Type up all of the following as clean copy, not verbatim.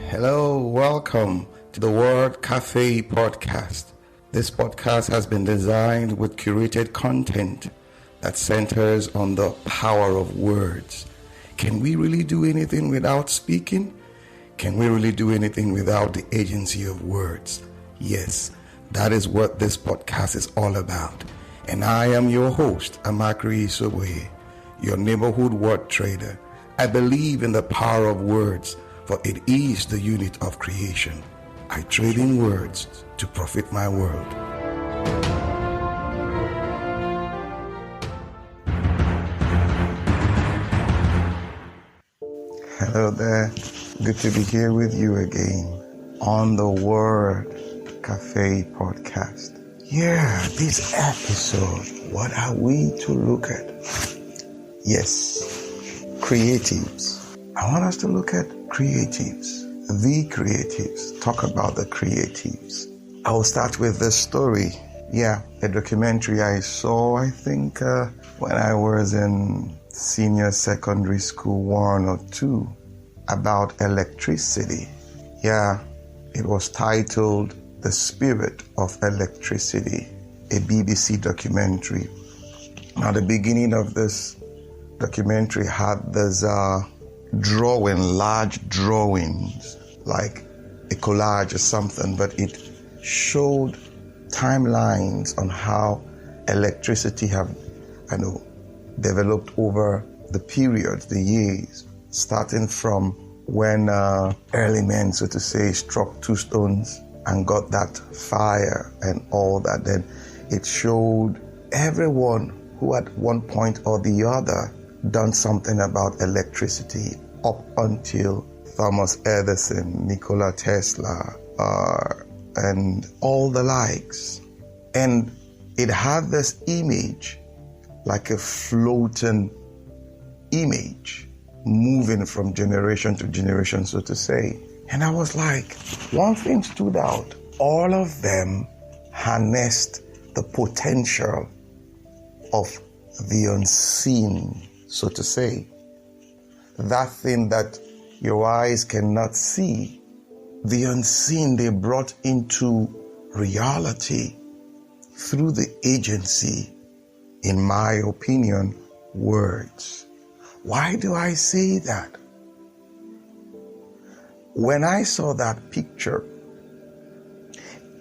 Hello, welcome to the Word Café Podcast. This podcast has been designed with curated content that centers on the power of words. Can we really do anything without speaking? Can we really do anything without the agency of words? Yes, that is what this podcast is all about. And I am your host, Amakri Isoboye, your neighborhood word trader. I believe in the power of words, for it is the unit of creation. I trade in words to profit my world. Hello there. Good to be here with you again on the Word Café Podcast. Yeah, this episode, what are we to look at? Yes, creatives. I want us to look at creatives, the creatives, talk about the creatives. I will start with this story. A documentary I saw, I think, when I was in senior secondary school 1 or 2 about electricity. It was titled The Spirit of Electricity, a BBC documentary. Now, the beginning of this documentary had this large drawings, like a collage or something, but it showed timelines on how electricity have, developed over the periods, the years, starting from when early men, so to say, struck 2 stones and got that fire and all that. Then it showed everyone who at one point or the other done something about electricity up until Thomas Edison, Nikola Tesla, and all the likes. And it had this image, like a floating image, moving from generation to generation, so to say. And I was like, one thing stood out. All of them harnessed the potential of the unseen, so to say. That thing that your eyes cannot see, the unseen, they brought into reality through the agency, in my opinion, words. Why do I say that? When I saw that picture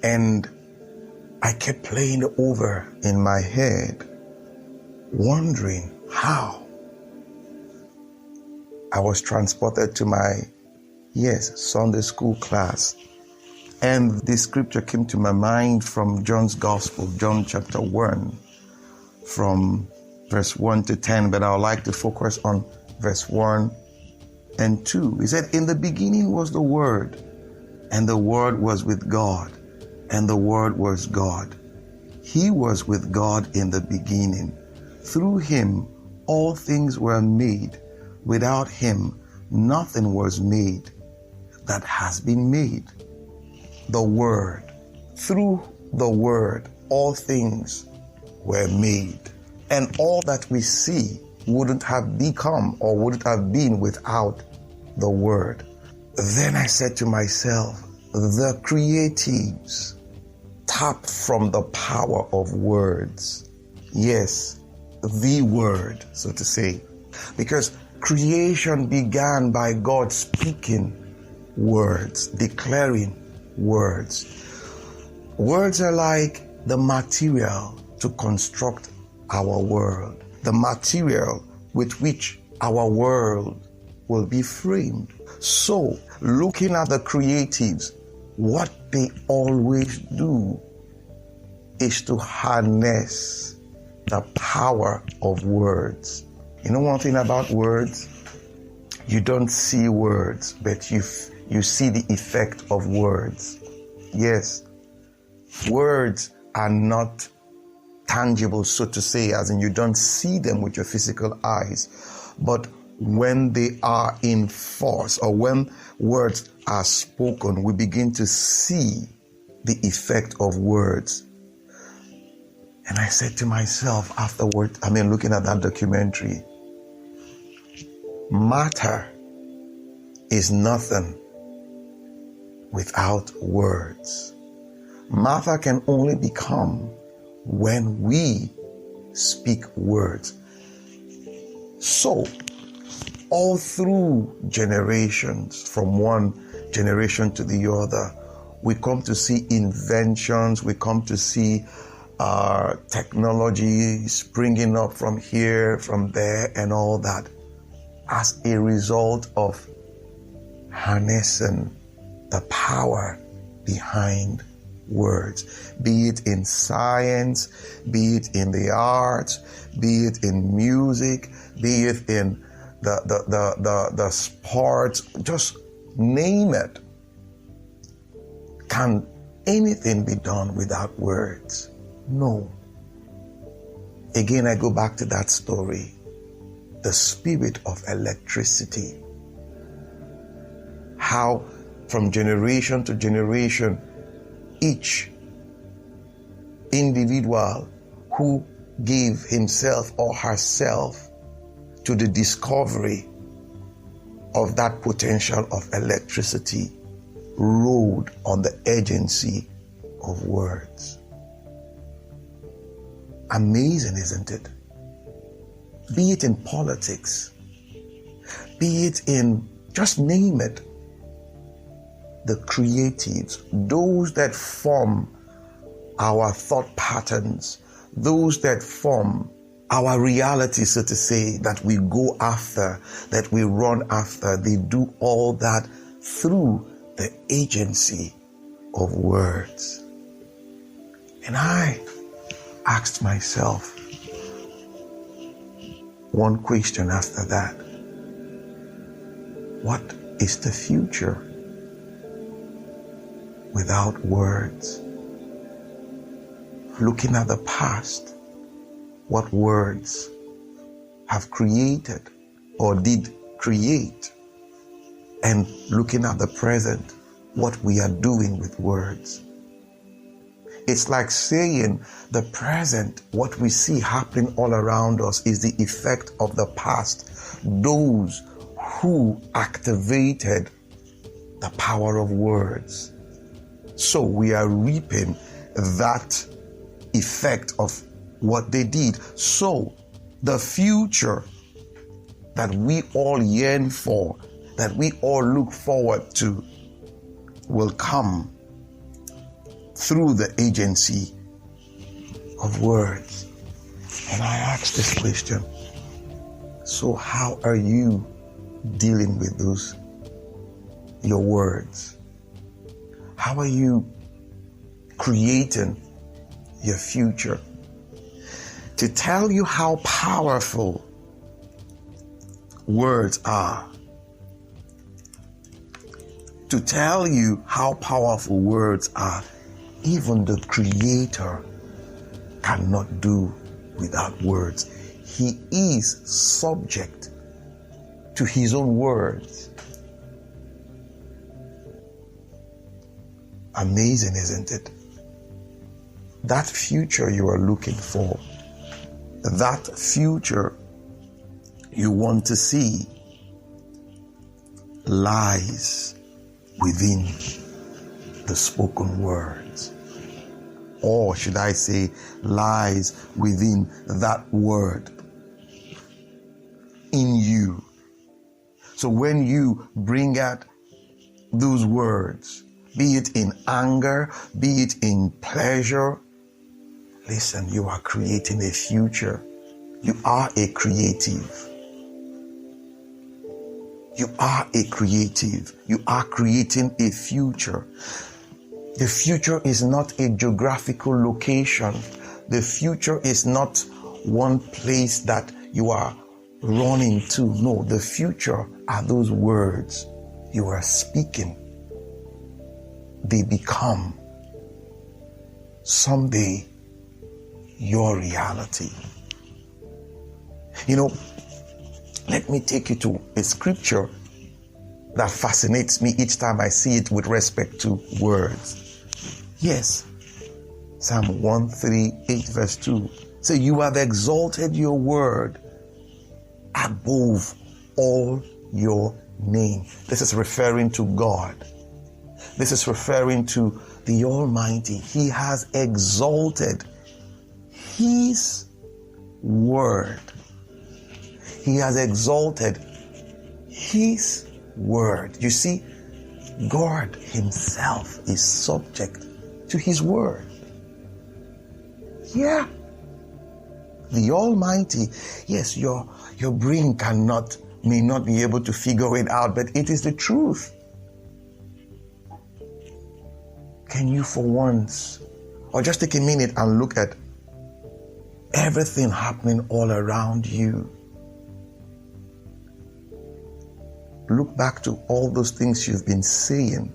and I kept playing it over in my head, wondering how, I was transported to my, Sunday school class. And this scripture came to my mind from John's Gospel, John chapter 1, from verse 1 to 10, but I would like to focus on verse 1 and 2. He said, "In the beginning was the Word, and the Word was with God, and the Word was God. He was with God in the beginning. Through him all things were made. Without him, nothing was made that has been made." The Word. Through the Word, all things were made. And all that we see wouldn't have become or wouldn't have been without the Word. Then I said to myself, the creatives tap from the power of words. Yes, the Word, so to say. Because creation began by God speaking words, declaring words. Words are like the material to construct our world, the material with which our world will be framed. So, looking at the creatives, what they always do is to harness the power of words. You know one thing about words? You don't see words, but you see the effect of words. Yes, words are not tangible, so to say, as in you don't see them with your physical eyes. But when they are in force, or when words are spoken, we begin to see the effect of words. And I said to myself afterward, looking at that documentary, matter is nothing without words. Martha can only become when we speak words. So, all through generations, from one generation to the other, we come to see inventions, we come to see technology springing up from here, from there, and all that as a result of harnessing the power behind words, be it in science, be it in the arts, be it in music, be it in the sports, just name it. Can anything be done without words? No. Again, I go back to that story. The spirit of electricity. How from generation to generation, each individual who gave himself or herself to the discovery of that potential of electricity rode on the agency of words. Amazing, isn't it? Be it in politics, be it in, just name it, the creatives, those that form our thought patterns, those that form our reality, so to say, that we go after, that we run after, they do all that through the agency of words. And I asked myself one question after that. What is the future without words? Looking at the past, what words have created or did create, and looking at the present, what we are doing with words. It's like saying the present, what we see happening all around us, is the effect of the past. Those who activated the power of words. So we are reaping that effect of what they did. So the future that we all yearn for, that we all look forward to, will come through the agency of words. And I asked this question, so how are you dealing with your words? How are you creating your future? To tell you how powerful words are, to tell you how powerful words are, even the Creator cannot do without words. He is subject to His own words. Amazing, isn't it? That future you are looking for, that future you want to see, lies within the spoken words. Or should I say, lies within that word in you. So when you bring out those words, be it in anger, be it in pleasure, listen, you are creating a future. You are a creative. You are a creative. You are creating a future. The future is not a geographical location. The future is not one place that you are running to. No, the future are those words you are speaking. They become someday your reality. You know, let me take you to a scripture that fascinates me each time I see it with respect to words. Yes, Psalm 138 verse 2. So you have exalted your word above all your name. This is referring to God. This is referring to the Almighty. He has exalted His Word. He has exalted His Word. You see, God Himself is subject to His Word. Yeah. The Almighty. Yes, your brain may not be able to figure it out, but it is the truth. Can you for once, or just take a minute and look at everything happening all around you? Look back to all those things you've been saying.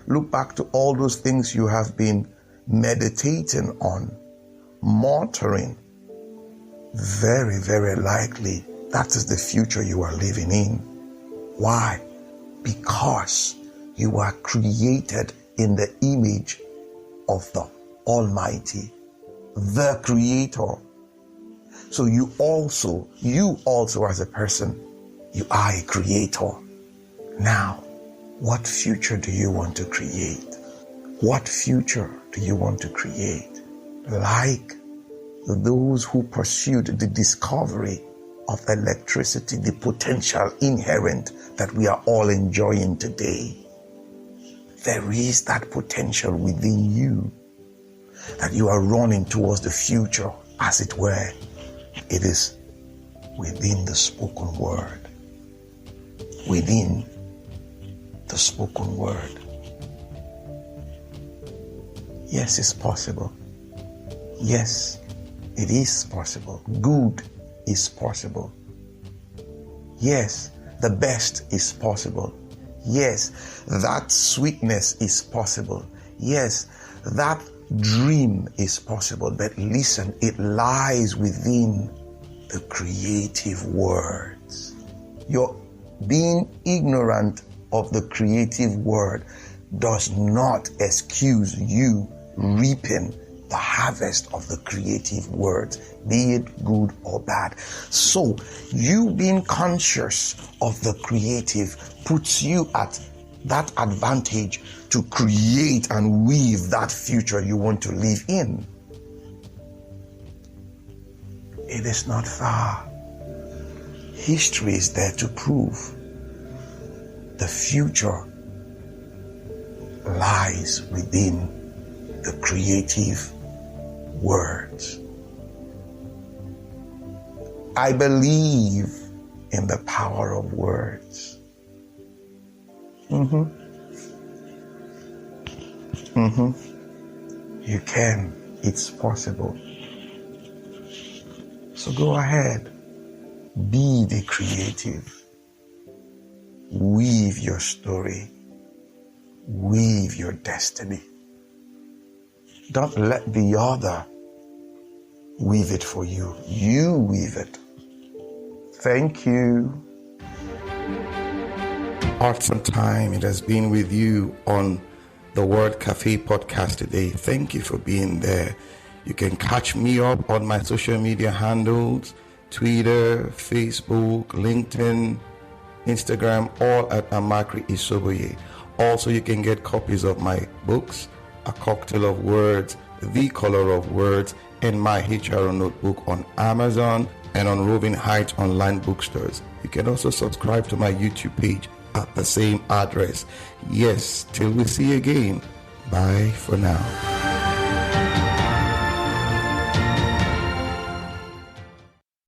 Look back to all those things you have been meditating on, muttering. Very, very likely that is the future you are living in. Why? Because you are created in the image of the Almighty, the Creator. So you also as a person, you are a creator. Now, what future do you want to create? What future do you want to create? Like those who pursued the discovery of electricity, the potential inherent that we are all enjoying today. There is that potential within you that you are running towards the future, as it were. It is within the spoken word. Within the spoken word. Yes, it's possible. Yes, it is possible. Good is possible. Yes, the best is possible. Yes, that sweetness is possible. Yes, that dream is possible. But listen, it lies within the creative words. Your being ignorant of the creative word does not excuse you reaping the harvest of the creative words, be it good or bad. So you being conscious of the creative puts you at that advantage to create and weave that future you want to live in. It is not far. History is there to prove the future lies within the creative words. I believe in the power of words. You can. It's possible. So go ahead. Be the creative. Weave your story. Weave your destiny. Don't let the other weave it for you. You weave it. Thank you. Awesome time it has been with you on the Word Café Podcast today. Thank you for being there. You can catch me up on my social media handles, Twitter, Facebook, LinkedIn, Instagram, all at Amakri Isoboye. Also, you can get copies of my books, A Cocktail of Words, The Color of Words, and my HR notebook on Amazon and on Roving Heights online bookstores. You can also subscribe to my YouTube page at the same address. Yes, till we see you again. Bye for now.